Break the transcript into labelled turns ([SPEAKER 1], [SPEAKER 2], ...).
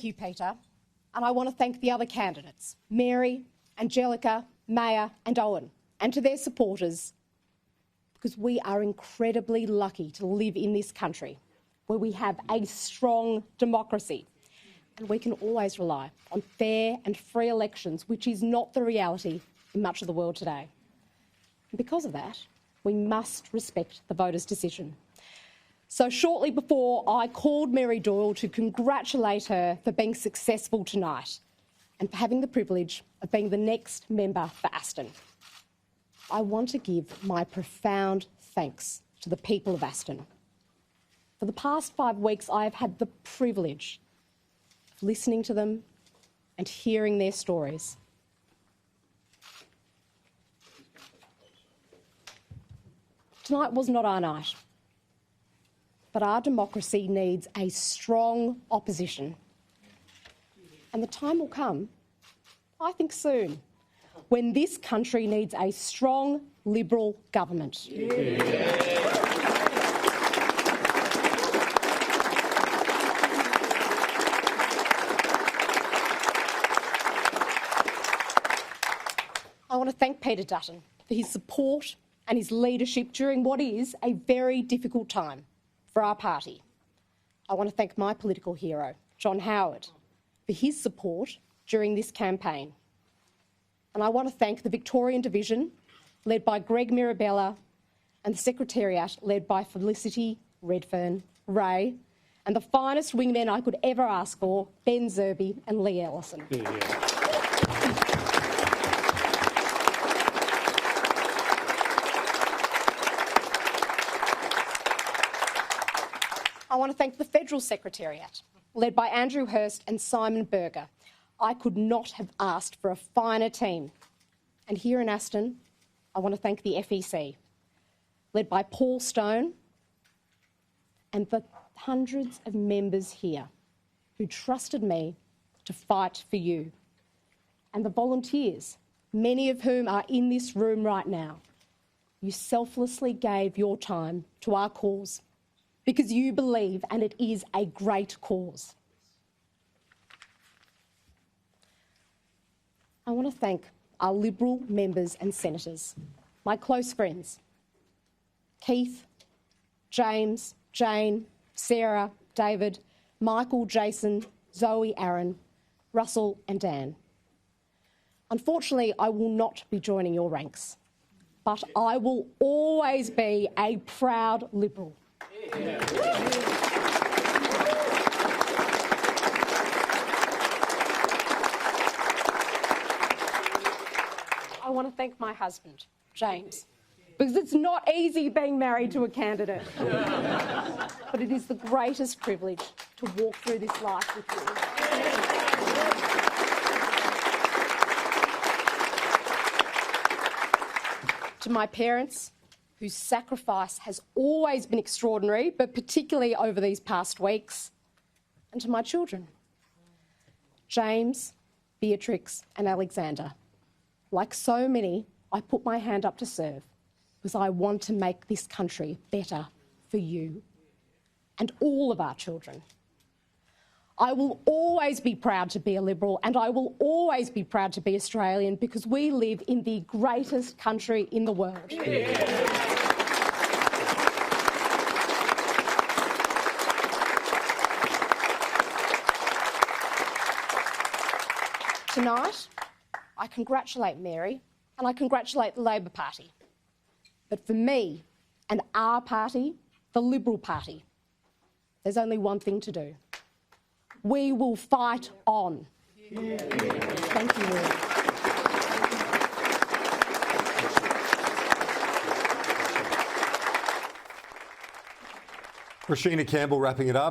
[SPEAKER 1] thank you, Peter, and I want to thank the other candidates, Mary, Angelica, Maya and Owen, and to their supporters, because we are incredibly lucky to live in this country where we have a strong democracy and we can always rely on fair and free elections, which is not the reality in much of the world today. And because of that, we must respect the voters' decision. So shortly before, I called Mary Doyle to congratulate her for being successful tonight and for having the privilege of being the next member for Aston. I want to give my profound thanks to the people of Aston. For the past 5 weeks, I have had the privilege of listening to them and hearing their stories. Tonight was not our night, but our democracy needs a strong opposition. And the time will come, I think soon, when this country needs a strong Liberal government. I want to thank Peter Dutton for his support and his leadership during what is a very difficult time for our party. I want to thank my political hero, John Howard, for his support during this campaign. And I want to thank the Victorian Division, led by Greg Mirabella, and the Secretariat, led by Felicity, Redfern, Ray, and the finest wingmen I could ever ask for, Ben Zerby and Lee Ellison. I want to thank the Federal Secretariat, led by Andrew Hurst and Simon Berger. I could not have asked for a finer team. And here in Aston, I want to thank the FEC, led by Paul Stone, and the hundreds of members here who trusted me to fight for you, and the volunteers, many of whom are in this room right now. You selflessly gave your time to our cause because you believe, and it is a great cause. I want to thank our Liberal members and senators, my close friends, Keith, James, Jane, Sarah, David, Michael, Jason, Zoe, Aaron, Russell and Dan. Unfortunately, I will not be joining your ranks, but I will always be a proud Liberal. I want to thank my husband, James, because it's not easy being married to a candidate. But it is the greatest privilege to walk through this life with you. To my parents, whose sacrifice has always been extraordinary, but particularly over these past weeks, and to my children, James, Beatrix and Alexander. Like so many, I put my hand up to serve because I want to make this country better for you and all of our children. I will always be proud to be a Liberal, and I will always be proud to be Australian because we live in the greatest country in the world. Tonight, I congratulate Mary and I congratulate the Labor Party. But for me and our party, the Liberal Party, there's only one thing to do. We will fight on. Thank you all.
[SPEAKER 2] Roshena Campbell wrapping it up.